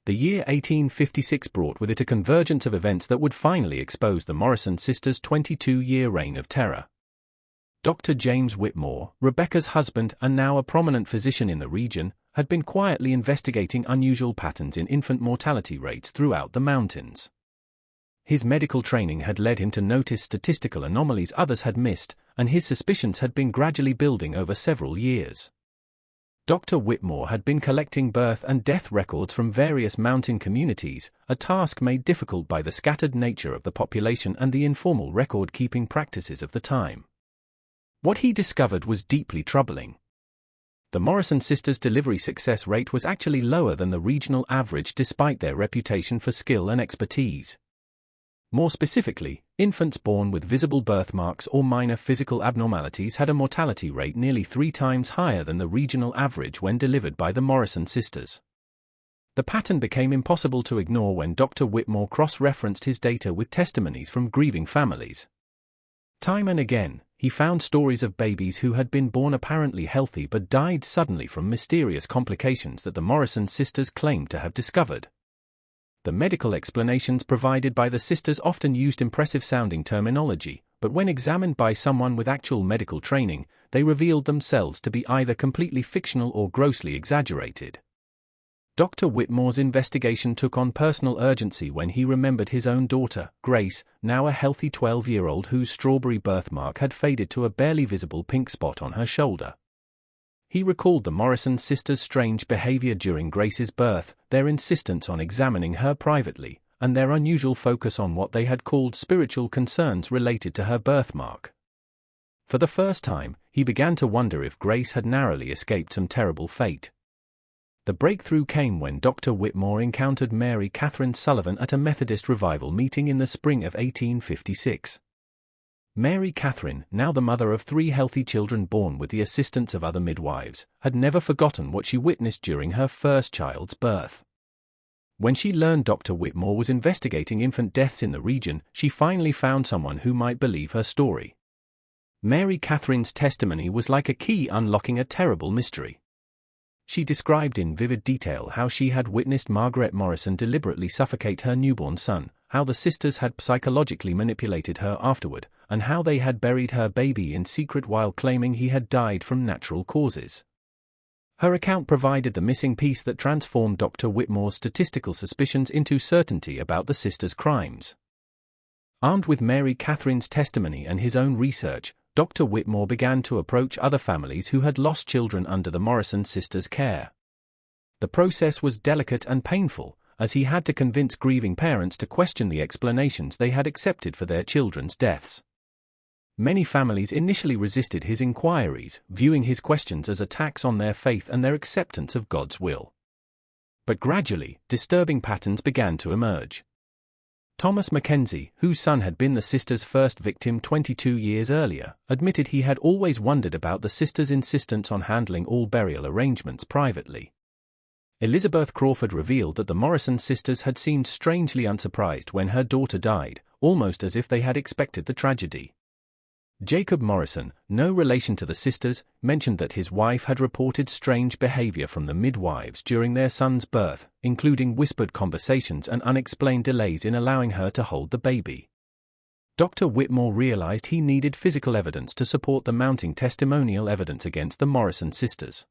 The year 1856 brought with it a convergence of events that would finally expose the Morrison sisters' 22-year reign of terror. Dr. James Whitmore, Rebecca's husband and now a prominent physician in the region, had been quietly investigating unusual patterns in infant mortality rates throughout the mountains. His medical training had led him to notice statistical anomalies others had missed, and his suspicions had been gradually building over several years. Dr. Whitmore had been collecting birth and death records from various mountain communities, a task made difficult by the scattered nature of the population and the informal record-keeping practices of the time. What he discovered was deeply troubling. The Morrison sisters' delivery success rate was actually lower than the regional average despite their reputation for skill and expertise. More specifically, infants born with visible birthmarks or minor physical abnormalities had a mortality rate nearly 3 times higher than the regional average when delivered by the Morrison sisters. The pattern became impossible to ignore when Dr. Whitmore cross-referenced his data with testimonies from grieving families. Time and again, he found stories of babies who had been born apparently healthy but died suddenly from mysterious complications that the Morrison sisters claimed to have discovered. The medical explanations provided by the sisters often used impressive-sounding terminology, but when examined by someone with actual medical training, they revealed themselves to be either completely fictional or grossly exaggerated. Dr. Whitmore's investigation took on personal urgency when he remembered his own daughter, Grace, now a healthy 12-year-old whose strawberry birthmark had faded to a barely visible pink spot on her shoulder. He recalled the Morrison sisters' strange behavior during Grace's birth, their insistence on examining her privately, and their unusual focus on what they had called spiritual concerns related to her birthmark. For the first time, he began to wonder if Grace had narrowly escaped some terrible fate. The breakthrough came when Dr. Whitmore encountered Mary Catherine Sullivan at a Methodist revival meeting in the spring of 1856. Mary Catherine, now the mother of 3 healthy children born with the assistance of other midwives, had never forgotten what she witnessed during her first child's birth. When she learned Dr. Whitmore was investigating infant deaths in the region, she finally found someone who might believe her story. Mary Catherine's testimony was like a key unlocking a terrible mystery. She described in vivid detail how she had witnessed Margaret Morrison deliberately suffocate her newborn son, how the sisters had psychologically manipulated her afterward, and how they had buried her baby in secret while claiming he had died from natural causes. Her account provided the missing piece that transformed Dr. Whitmore's statistical suspicions into certainty about the sisters' crimes. Armed with Mary Catherine's testimony and his own research, Dr. Whitmore began to approach other families who had lost children under the Morrison sisters' care. The process was delicate and painful, as he had to convince grieving parents to question the explanations they had accepted for their children's deaths. Many families initially resisted his inquiries, viewing his questions as attacks on their faith and their acceptance of God's will. But gradually, disturbing patterns began to emerge. Thomas Mackenzie, whose son had been the sisters' first victim 22 years earlier, admitted he had always wondered about the sisters' insistence on handling all burial arrangements privately. Elizabeth Crawford revealed that the Morrison sisters had seemed strangely unsurprised when her daughter died, almost as if they had expected the tragedy. Jacob Morrison, no relation to the sisters, mentioned that his wife had reported strange behavior from the midwives during their son's birth, including whispered conversations and unexplained delays in allowing her to hold the baby. Dr. Whitmore realized he needed physical evidence to support the mounting testimonial evidence against the Morrison sisters.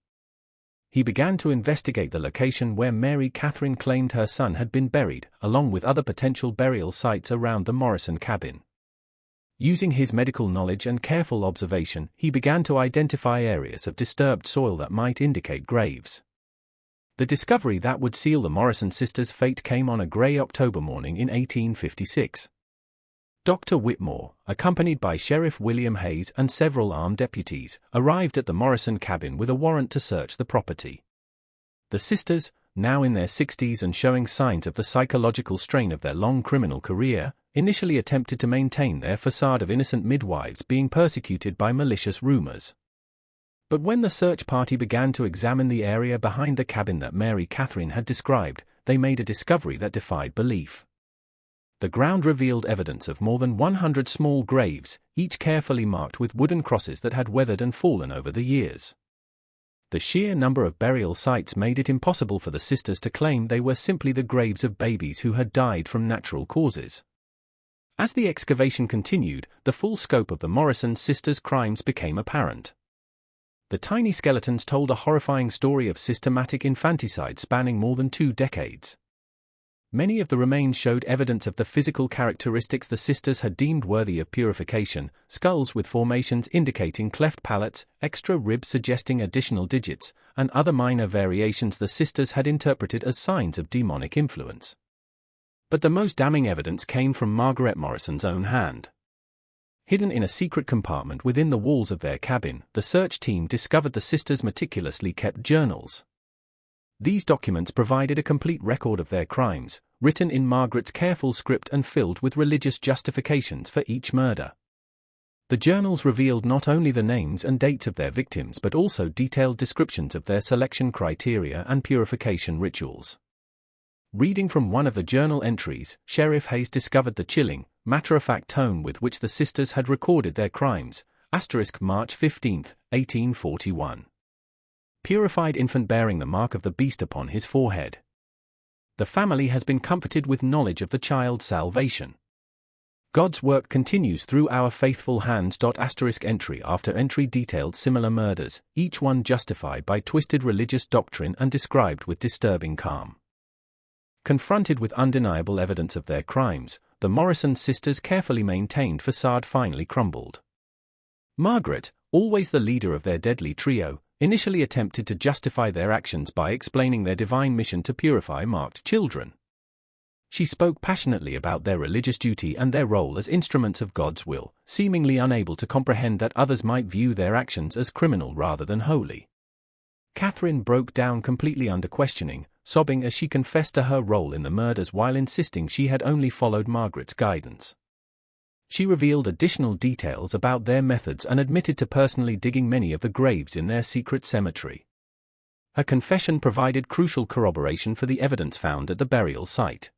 He began to investigate the location where Mary Catherine claimed her son had been buried, along with other potential burial sites around the Morrison cabin. Using his medical knowledge and careful observation, he began to identify areas of disturbed soil that might indicate graves. The discovery that would seal the Morrison sisters' fate came on a grey October morning in 1856. Dr. Whitmore, accompanied by Sheriff William Hayes and several armed deputies, arrived at the Morrison cabin with a warrant to search the property. The sisters, now in their 60s and showing signs of the psychological strain of their long criminal career, initially attempted to maintain their facade of innocent midwives being persecuted by malicious rumors. But when the search party began to examine the area behind the cabin that Mary Catherine had described, they made a discovery that defied belief. The ground revealed evidence of more than 100 small graves, each carefully marked with wooden crosses that had weathered and fallen over the years. The sheer number of burial sites made it impossible for the sisters to claim they were simply the graves of babies who had died from natural causes. As the excavation continued, the full scope of the Morrison sisters' crimes became apparent. The tiny skeletons told a horrifying story of systematic infanticide spanning more than 2 decades. Many of the remains showed evidence of the physical characteristics the sisters had deemed worthy of purification: skulls with formations indicating cleft palates, extra ribs suggesting additional digits, and other minor variations the sisters had interpreted as signs of demonic influence. But the most damning evidence came from Margaret Morrison's own hand. Hidden in a secret compartment within the walls of their cabin, the search team discovered the sisters' meticulously kept journals. These documents provided a complete record of their crimes, written in Margaret's careful script and filled with religious justifications for each murder. The journals revealed not only the names and dates of their victims but also detailed descriptions of their selection criteria and purification rituals. Reading from one of the journal entries, Sheriff Hayes discovered the chilling, matter-of-fact tone with which the sisters had recorded their crimes. March 15, 1841. Purified infant bearing the mark of the beast upon his forehead. The family has been comforted with knowledge of the child's salvation. God's work continues through our faithful hands. Entry after entry detailed similar murders, each one justified by twisted religious doctrine and described with disturbing calm. Confronted with undeniable evidence of their crimes, the Morrison sisters' carefully maintained facade finally crumbled. Margaret, always the leader of their deadly trio, initially attempted to justify their actions by explaining their divine mission to purify marked children. She spoke passionately about their religious duty and their role as instruments of God's will, seemingly unable to comprehend that others might view their actions as criminal rather than holy. Catherine broke down completely under questioning, sobbing as she confessed to her role in the murders while insisting she had only followed Margaret's guidance. She revealed additional details about their methods and admitted to personally digging many of the graves in their secret cemetery. Her confession provided crucial corroboration for the evidence found at the burial site.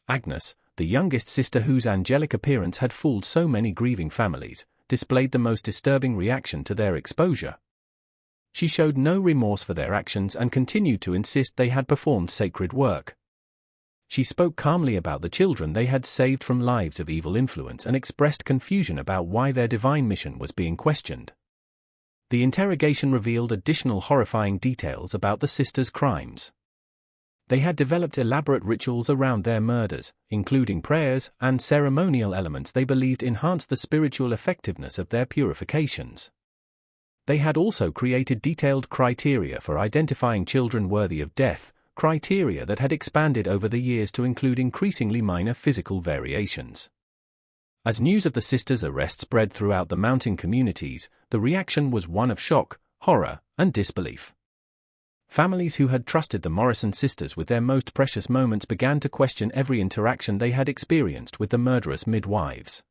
Agnes, the youngest sister whose angelic appearance had fooled so many grieving families, displayed the most disturbing reaction to their exposure. She showed no remorse for their actions and continued to insist they had performed sacred work. She spoke calmly about the children they had saved from lives of evil influence and expressed confusion about why their divine mission was being questioned. The interrogation revealed additional horrifying details about the sisters' crimes. They had developed elaborate rituals around their murders, including prayers and ceremonial elements they believed enhanced the spiritual effectiveness of their purifications. They had also created detailed criteria for identifying children worthy of death, criteria that had expanded over the years to include increasingly minor physical variations. As news of the sisters' arrest spread throughout the mountain communities, the reaction was one of shock, horror, and disbelief. Families who had trusted the Morrison sisters with their most precious moments began to question every interaction they had experienced with the murderous midwives.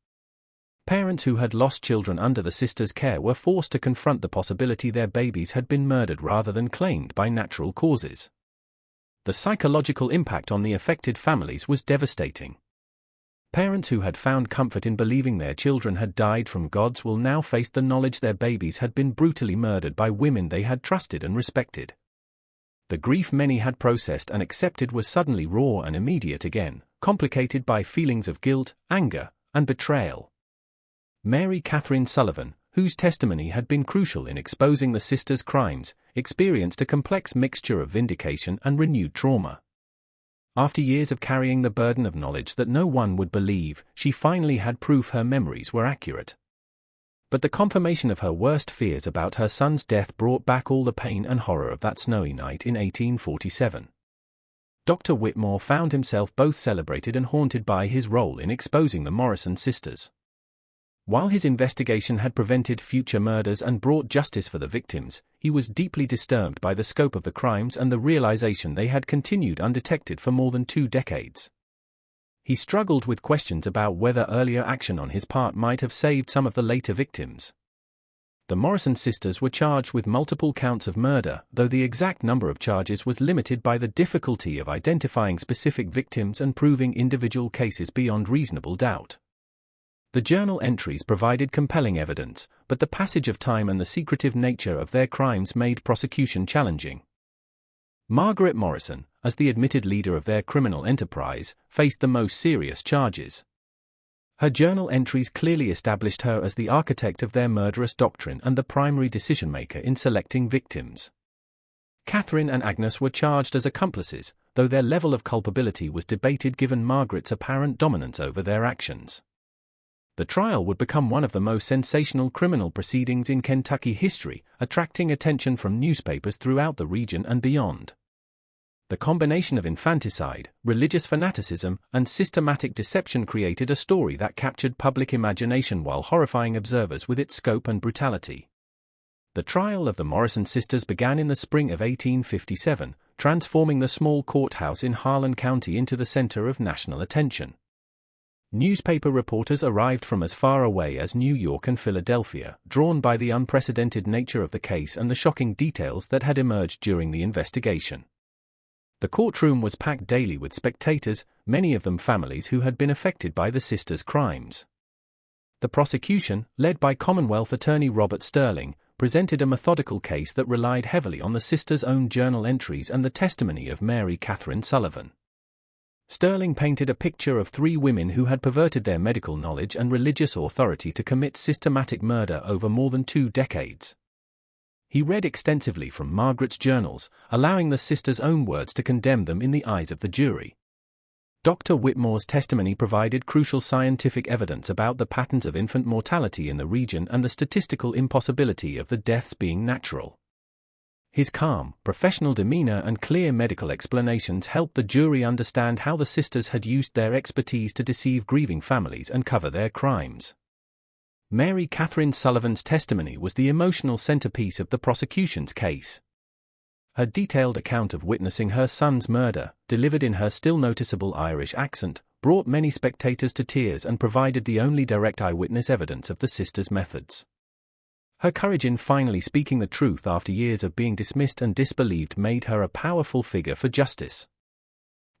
Parents who had lost children under the sisters' care were forced to confront the possibility their babies had been murdered rather than claimed by natural causes. The psychological impact on the affected families was devastating. Parents who had found comfort in believing their children had died from God's will now faced the knowledge their babies had been brutally murdered by women they had trusted and respected. The grief many had processed and accepted was suddenly raw and immediate again, complicated by feelings of guilt, anger, and betrayal. Mary Catherine Sullivan, whose testimony had been crucial in exposing the sisters' crimes, experienced a complex mixture of vindication and renewed trauma. After years of carrying the burden of knowledge that no one would believe, she finally had proof her memories were accurate. But the confirmation of her worst fears about her son's death brought back all the pain and horror of that snowy night in 1847. Dr. Whitmore found himself both celebrated and haunted by his role in exposing the Morrison sisters. While his investigation had prevented future murders and brought justice for the victims, he was deeply disturbed by the scope of the crimes and the realization they had continued undetected for more than 2 decades. He struggled with questions about whether earlier action on his part might have saved some of the later victims. The Morrison sisters were charged with multiple counts of murder, though the exact number of charges was limited by the difficulty of identifying specific victims and proving individual cases beyond reasonable doubt. The journal entries provided compelling evidence, but the passage of time and the secretive nature of their crimes made prosecution challenging. Margaret Morrison, as the admitted leader of their criminal enterprise, faced the most serious charges. Her journal entries clearly established her as the architect of their murderous doctrine and the primary decision-maker in selecting victims. Catherine and Agnes were charged as accomplices, though their level of culpability was debated given Margaret's apparent dominance over their actions. The trial would become one of the most sensational criminal proceedings in Kentucky history, attracting attention from newspapers throughout the region and beyond. The combination of infanticide, religious fanaticism, and systematic deception created a story that captured public imagination while horrifying observers with its scope and brutality. The trial of the Morrison sisters began in the spring of 1857, transforming the small courthouse in Harlan County into the center of national attention. Newspaper reporters arrived from as far away as New York and Philadelphia, drawn by the unprecedented nature of the case and the shocking details that had emerged during the investigation. The courtroom was packed daily with spectators, many of them families who had been affected by the sisters' crimes. The prosecution, led by Commonwealth Attorney Robert Sterling, presented a methodical case that relied heavily on the sisters' own journal entries and the testimony of Mary Catherine Sullivan. Sterling painted a picture of three women who had perverted their medical knowledge and religious authority to commit systematic murder over more than 2 decades. He read extensively from Margaret's journals, allowing the sisters' own words to condemn them in the eyes of the jury. Dr. Whitmore's testimony provided crucial scientific evidence about the patterns of infant mortality in the region and the statistical impossibility of the deaths being natural. His calm, professional demeanor and clear medical explanations helped the jury understand how the sisters had used their expertise to deceive grieving families and cover their crimes. Mary Catherine Sullivan's testimony was the emotional centerpiece of the prosecution's case. Her detailed account of witnessing her son's murder, delivered in her still noticeable Irish accent, brought many spectators to tears and provided the only direct eyewitness evidence of the sisters' methods. Her courage in finally speaking the truth after years of being dismissed and disbelieved made her a powerful figure for justice.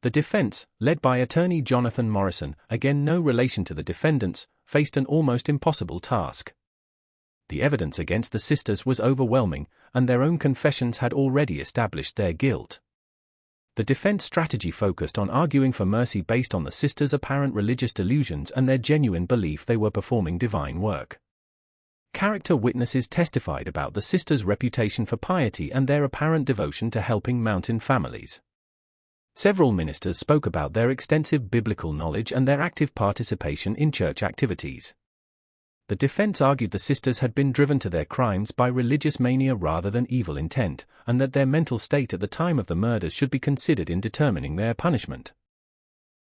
The defense, led by attorney Jonathan Morrison, again no relation to the defendants, faced an almost impossible task. The evidence against the sisters was overwhelming, and their own confessions had already established their guilt. The defense strategy focused on arguing for mercy based on the sisters' apparent religious delusions and their genuine belief they were performing divine work. Character witnesses testified about the sisters' reputation for piety and their apparent devotion to helping mountain families. Several ministers spoke about their extensive biblical knowledge and their active participation in church activities. The defense argued the sisters had been driven to their crimes by religious mania rather than evil intent, and that their mental state at the time of the murders should be considered in determining their punishment.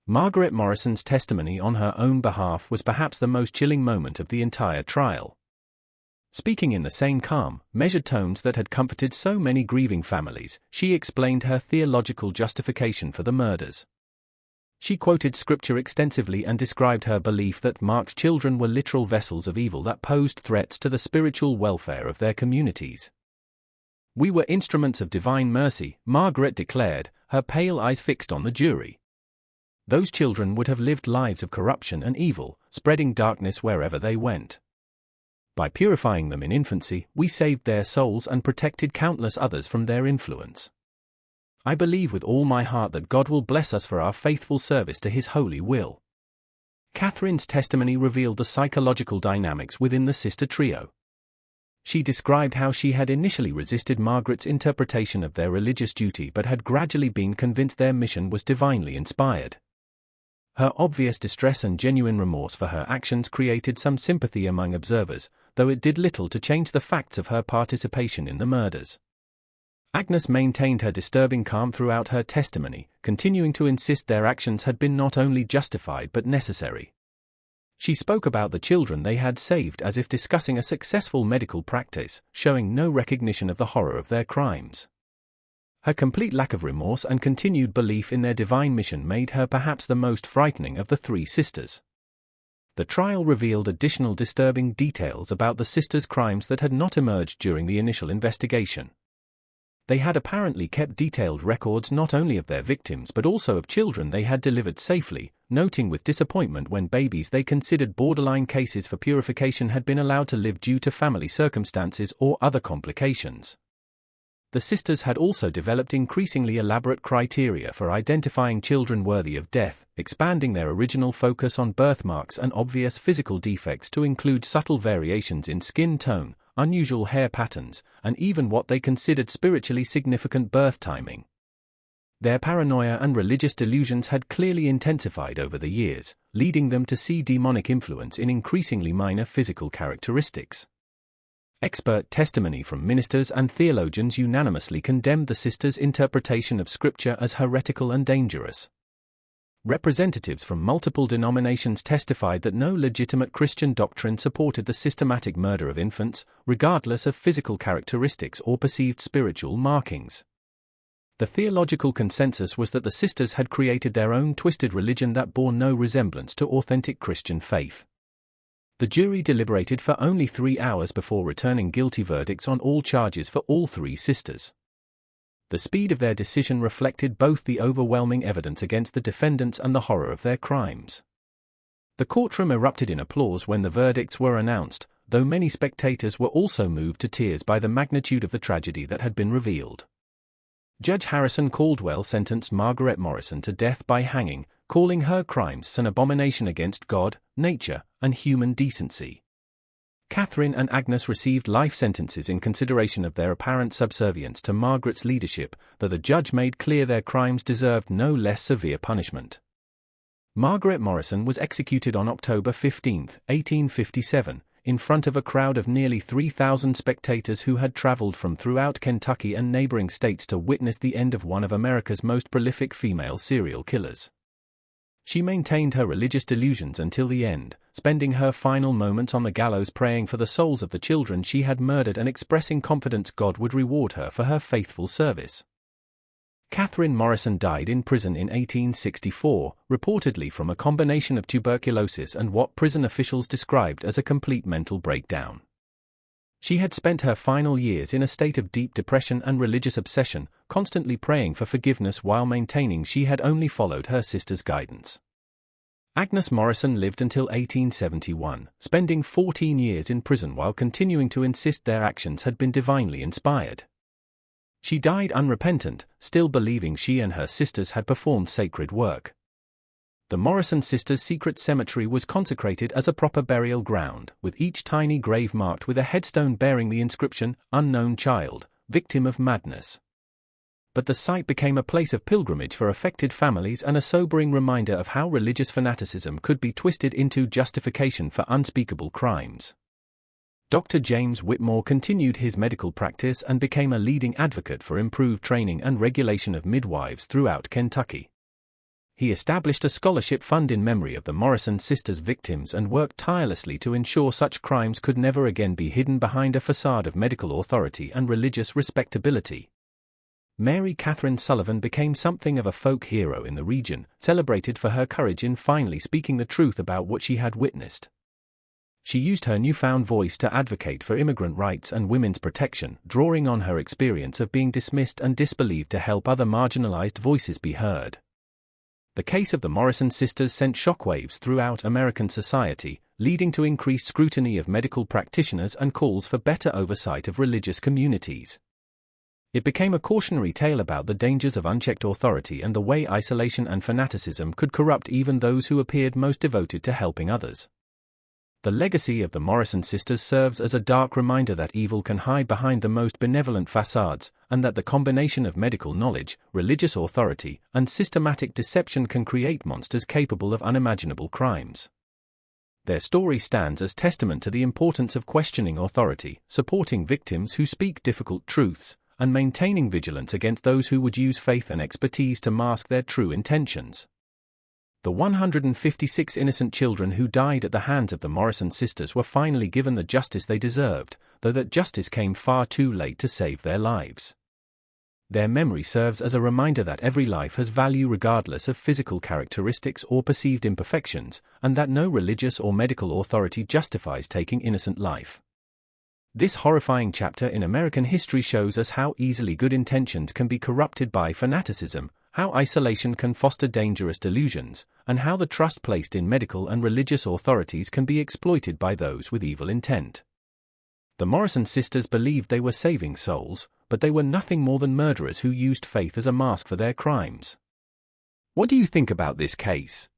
Margaret Morrison's testimony on her own behalf was perhaps the most chilling moment of the entire trial. Speaking in the same calm, measured tones that had comforted so many grieving families, she explained her theological justification for the murders. She quoted scripture extensively and described her belief that marked children were literal vessels of evil that posed threats to the spiritual welfare of their communities. "We were instruments of divine mercy," Margaret declared, her pale eyes fixed on the jury. "Those children would have lived lives of corruption and evil, spreading darkness wherever they went. By purifying them in infancy, we saved their souls and protected countless others from their influence. I believe with all my heart that God will bless us for our faithful service to His holy will." Catherine's testimony revealed the psychological dynamics within the sister trio. She described how she had initially resisted Margaret's interpretation of their religious duty but had gradually been convinced their mission was divinely inspired. Her obvious distress and genuine remorse for her actions created some sympathy among observers, though it did little to change the facts of her participation in the murders. Agnes maintained her disturbing calm throughout her testimony, continuing to insist their actions had been not only justified but necessary. She spoke about the children they had saved as if discussing a successful medical practice, showing no recognition of the horror of their crimes. Her complete lack of remorse and continued belief in their divine mission made her perhaps the most frightening of the three sisters. The trial revealed additional disturbing details about the sisters' crimes that had not emerged during the initial investigation. They had apparently kept detailed records not only of their victims but also of children they had delivered safely, noting with disappointment when babies they considered borderline cases for purification had been allowed to live due to family circumstances or other complications. The sisters had also developed increasingly elaborate criteria for identifying children worthy of death, expanding their original focus on birthmarks and obvious physical defects to include subtle variations in skin tone, unusual hair patterns, and even what they considered spiritually significant birth timing. Their paranoia and religious delusions had clearly intensified over the years, leading them to see demonic influence in increasingly minor physical characteristics. Expert testimony from ministers and theologians unanimously condemned the sisters' interpretation of Scripture as heretical and dangerous. Representatives from multiple denominations testified that no legitimate Christian doctrine supported the systematic murder of infants, regardless of physical characteristics or perceived spiritual markings. The theological consensus was that the sisters had created their own twisted religion that bore no resemblance to authentic Christian faith. The jury deliberated for only 3 hours before returning guilty verdicts on all charges for all three sisters. The speed of their decision reflected both the overwhelming evidence against the defendants and the horror of their crimes. The courtroom erupted in applause when the verdicts were announced, though many spectators were also moved to tears by the magnitude of the tragedy that had been revealed. Judge Harrison Caldwell sentenced Margaret Morrison to death by hanging, calling her crimes an abomination against God, nature, and human decency. Catherine and Agnes received life sentences in consideration of their apparent subservience to Margaret's leadership, though the judge made clear their crimes deserved no less severe punishment. Margaret Morrison was executed on October 15, 1857, in front of a crowd of nearly 3,000 spectators who had traveled from throughout Kentucky and neighboring states to witness the end of one of America's most prolific female serial killers. She maintained her religious delusions until the end, spending her final moments on the gallows praying for the souls of the children she had murdered and expressing confidence God would reward her for her faithful service. Catherine Morrison died in prison in 1864, reportedly from a combination of tuberculosis and what prison officials described as a complete mental breakdown. She had spent her final years in a state of deep depression and religious obsession, constantly praying for forgiveness while maintaining she had only followed her sister's guidance. Agnes Morrison lived until 1871, spending 14 years in prison while continuing to insist their actions had been divinely inspired. She died unrepentant, still believing she and her sisters had performed sacred work. The Morrison Sisters' secret cemetery was consecrated as a proper burial ground, with each tiny grave marked with a headstone bearing the inscription, "Unknown Child, Victim of Madness." But the site became a place of pilgrimage for affected families and a sobering reminder of how religious fanaticism could be twisted into justification for unspeakable crimes. Dr. James Whitmore continued his medical practice and became a leading advocate for improved training and regulation of midwives throughout Kentucky. He established a scholarship fund in memory of the Morrison Sisters' victims and worked tirelessly to ensure such crimes could never again be hidden behind a facade of medical authority and religious respectability. Mary Catherine Sullivan became something of a folk hero in the region, celebrated for her courage in finally speaking the truth about what she had witnessed. She used her newfound voice to advocate for immigrant rights and women's protection, drawing on her experience of being dismissed and disbelieved to help other marginalized voices be heard. The case of the Morrison Sisters sent shockwaves throughout American society, leading to increased scrutiny of medical practitioners and calls for better oversight of religious communities. It became a cautionary tale about the dangers of unchecked authority and the way isolation and fanaticism could corrupt even those who appeared most devoted to helping others. The legacy of the Morrison Sisters serves as a dark reminder that evil can hide behind the most benevolent facades, and that the combination of medical knowledge, religious authority, and systematic deception can create monsters capable of unimaginable crimes. Their story stands as testament to the importance of questioning authority, supporting victims who speak difficult truths, and maintaining vigilance against those who would use faith and expertise to mask their true intentions. The 156 innocent children who died at the hands of the Morrison Sisters were finally given the justice they deserved, though that justice came far too late to save their lives. Their memory serves as a reminder that every life has value regardless of physical characteristics or perceived imperfections, and that no religious or medical authority justifies taking innocent life. This horrifying chapter in American history shows us how easily good intentions can be corrupted by fanaticism, how isolation can foster dangerous delusions, and how the trust placed in medical and religious authorities can be exploited by those with evil intent. The Morrison Sisters believed they were saving souls, but they were nothing more than murderers who used faith as a mask for their crimes. What do you think about this case?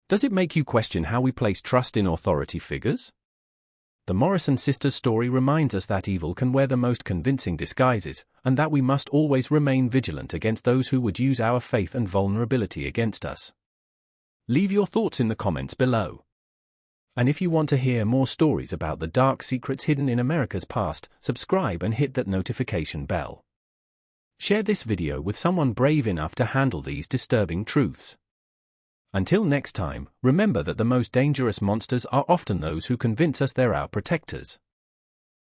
Does it make you question how we place trust in authority figures? The Morrison Sisters' story reminds us that evil can wear the most convincing disguises, and that we must always remain vigilant against those who would use our faith and vulnerability against us. Leave your thoughts in the comments below. And if you want to hear more stories about the dark secrets hidden in America's past, subscribe and hit that notification bell. Share this video with someone brave enough to handle these disturbing truths. Until next time, remember that the most dangerous monsters are often those who convince us they're our protectors.